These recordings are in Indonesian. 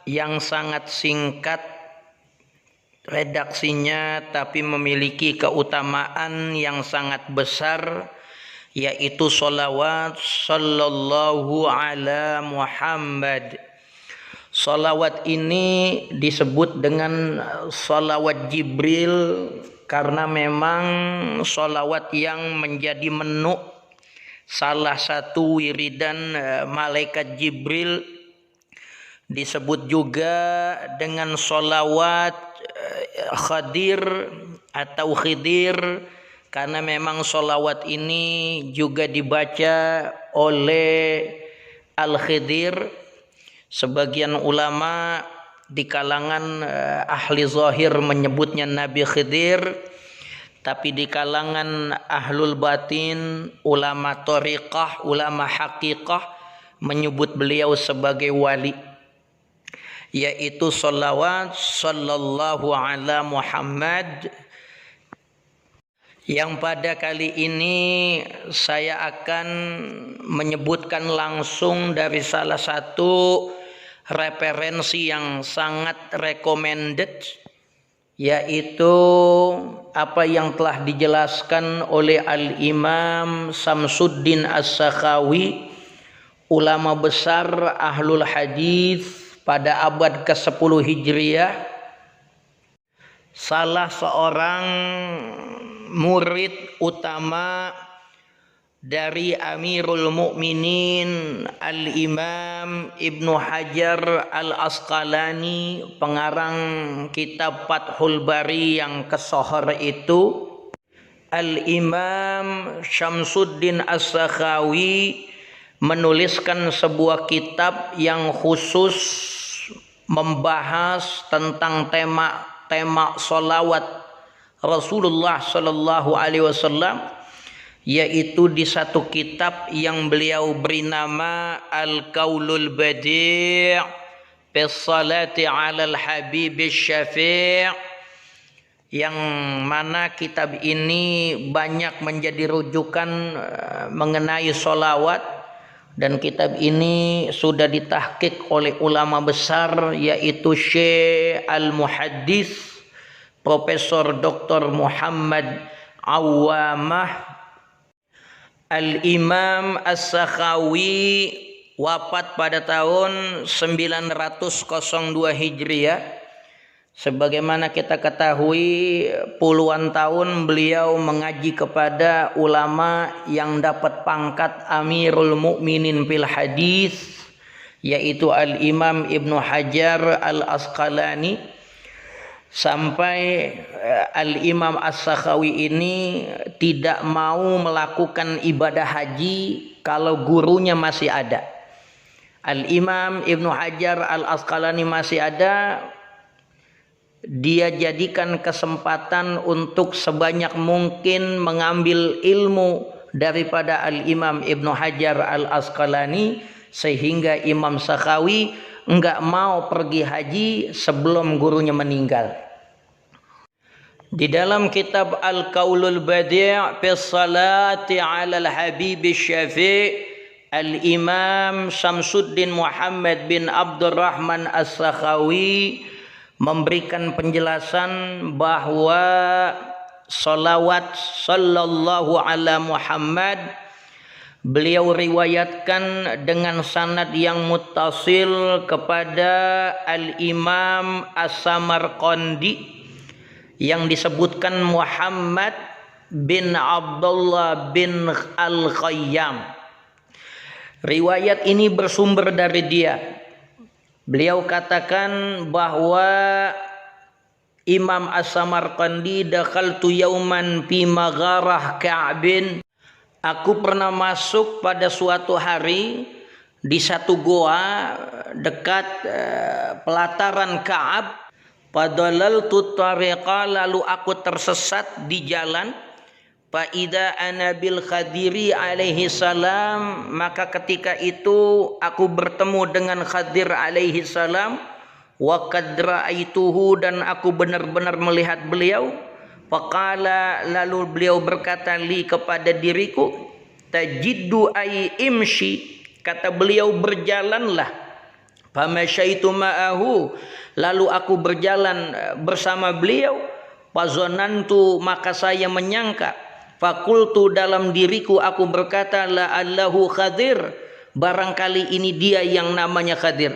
yang sangat singkat redaksinya tapi memiliki keutamaan yang sangat besar, yaitu sholawat sallallahu ala Muhammad. Sholawat ini disebut dengan sholawat Jibril karena memang sholawat yang menjadi menu salah satu wiridan malaikat Jibril. Disebut juga dengan sholawat Khadir atau Khidir karena memang sholawat ini juga dibaca oleh Al-Khidir. Sebagian ulama di kalangan ahli zahir menyebutnya Nabi Khidir, tapi di kalangan ahlul batin, ulama thariqah, ulama haqiqah menyebut beliau sebagai wali, yaitu sholawat sallallahu ala Muhammad, yang pada kali ini saya akan menyebutkan langsung dari salah satu referensi yang sangat recommended, yaitu apa yang telah dijelaskan oleh Al-Imam Samsuddin As-Sakhawi, ulama besar ahlul hadis pada abad ke-10 Hijriah, salah seorang murid utama dari Amirul Mukminin Al-Imam Ibnu Hajar Al-Asqalani, pengarang kitab Fathul Bari yang kesohor itu. Al-Imam Syamsuddin As-Sakhawi menuliskan sebuah kitab yang khusus membahas tentang tema sholawat Rasulullah Sallallahu Alaihi Wasallam, yaitu di satu kitab yang beliau beri nama Al-Qaulul Badi' fi Salati 'alal Habib Syafi', yang mana kitab ini banyak menjadi rujukan mengenai sholawat, dan kitab ini sudah ditahqiq oleh ulama besar, yaitu Syekh Al-Muhaddis Profesor Dr. Muhammad Awwamah. Al-Imam As-Sakhawi wafat pada tahun 902 Hijriah. Sebagaimana kita ketahui, puluhan tahun beliau mengaji kepada ulama yang dapat pangkat Amirul Mukminin fil hadis, yaitu Al-Imam Ibnu Hajar Al-Asqalani, sampai Al-Imam As-Sakhawi ini tidak mau melakukan ibadah haji kalau gurunya masih ada. Al-Imam Ibnu Hajar Al-Asqalani masih ada, dia jadikan kesempatan untuk sebanyak mungkin mengambil ilmu daripada Al-Imam Ibnu Hajar Al-Asqalani, sehingga Imam Sakhawi enggak mau pergi haji sebelum gurunya meninggal. Di dalam kitab Al-Qaulul Badi' fi Salati 'alal Habib Syafi', Al-Imam Syamsuddin Muhammad bin Abdurrahman As-Sakhawi memberikan penjelasan bahwa salawat sallallahu ala Muhammad beliau riwayatkan dengan sanad yang muttasil kepada Al-Imam As-Samarqandi yang disebutkan Muhammad bin Abdullah bin Al-Khayyam. Riwayat ini bersumber dari dia. Beliau katakan bahwa Imam As-Samarqandi, dakhaltu yauman fi magharah Ka'bin, aku pernah masuk pada suatu hari di satu goa dekat pelataran Ka'ab. Fadalaltu tariqa, lalu aku tersesat di jalan. Fa idza ana bil Khadiri alaihi salam, maka ketika itu aku bertemu dengan Khadir alaihi salam. Wa qad ra'aituhu, dan aku benar-benar melihat beliau. Faqala, lalu beliau berkata li, kepada diriku, tajiddu ay imshi, kata beliau, berjalanlah Famasyaitu ma'ahu, lalu aku berjalan bersama beliau. Fazanantu, maka saya menyangka. Fakultu, dalam diriku aku berkata, la'allahu Khadir, barangkali ini dia yang namanya Khadir.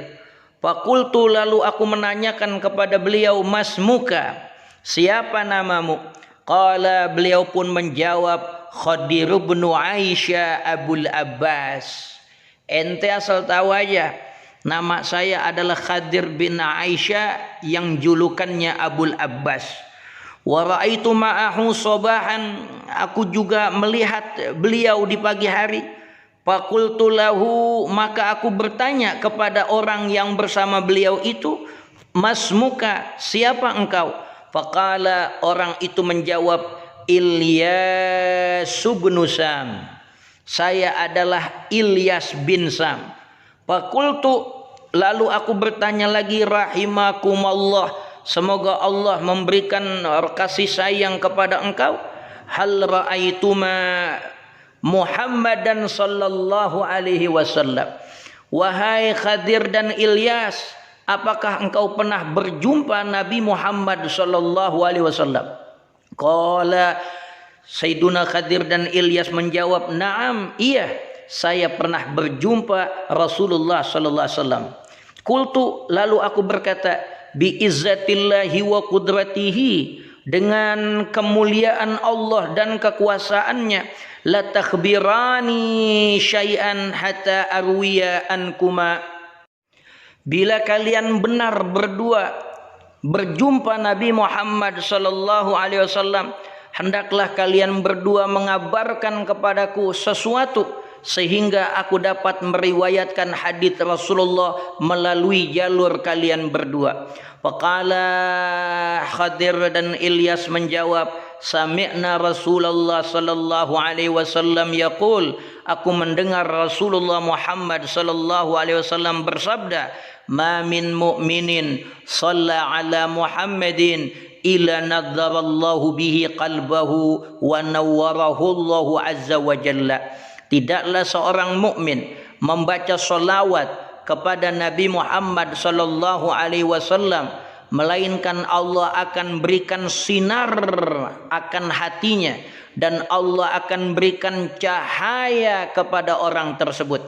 Fakultu, lalu aku menanyakan kepada beliau, masmuka, siapa namamu? Qala, beliau pun menjawab, Khadir bin Aisyah Abul Abbas. Ente asal tahu aja, nama saya adalah Khadir bin Aisyah yang julukannya Abul Abbas. Wa ra'aitu ma'ahu sabahan, aku juga melihat beliau di pagi hari. Faqultu lahu, maka aku bertanya kepada orang yang bersama beliau itu, masmuka, siapa engkau? Faqala, orang itu menjawab, Ilyas bin Sam, saya adalah Ilyas bin Sam. Faqultu, lalu aku bertanya lagi, rahimakumullah, semoga Allah memberikan kasih sayang kepada engkau. Hal ra'aituma Muhammadan sallallahu alaihi wasallam, wahai Khadir dan Ilyas, apakah engkau pernah berjumpa Nabi Muhammad sallallahu alaihi wasallam? Qala, Sayyiduna Khadir dan Ilyas menjawab, na'am, iya, saya pernah berjumpa Rasulullah sallallahu alaihi wasallam. Qultu, lalu aku berkata, bi izzatillahi wa qudratihi, dengan kemuliaan Allah dan kekuasaannya, la takhbirani syai'an hatta arwiya ankuma, bila kalian benar berdua berjumpa Nabi Muhammad sallallahu alaihi wasallam, hendaklah kalian berdua mengabarkan kepadaku sesuatu sehingga aku dapat meriwayatkan hadits Rasulullah melalui jalur kalian berdua. Faqala, Khadir dan Ilyas menjawab, sami'na Rasulullah sallallahu alaihi wasallam yaqul, aku mendengar Rasulullah Muhammad sallallahu alaihi wasallam bersabda, ma min mu'minin shalla ala Muhammadin illa nadzarallahu bihi qalbahu wa nawwarahu Allahu azza wa jalla. Tidaklah seorang mukmin membaca salawat kepada Nabi Muhammad sallallahu alaihi wasallam melainkan Allah akan berikan sinar akan hatinya dan Allah akan berikan cahaya kepada orang tersebut.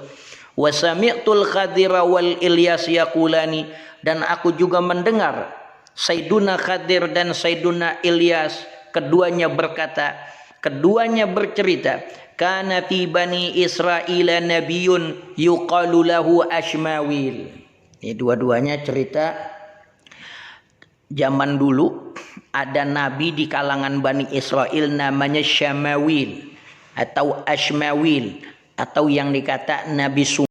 Wa sami'tul Khadira wal Ilyas yaqulani, dan aku juga mendengar Sayyiduna Khadir dan Sayyiduna Ilyas keduanya berkata, keduanya bercerita, kana fi bani Israila nabiyyun yuqalu lahu Ashmawil. Ini dua-duanya cerita zaman dulu ada nabi di kalangan Bani Israel namanya Syamawil atau Ashmawil, atau yang dikata Nabi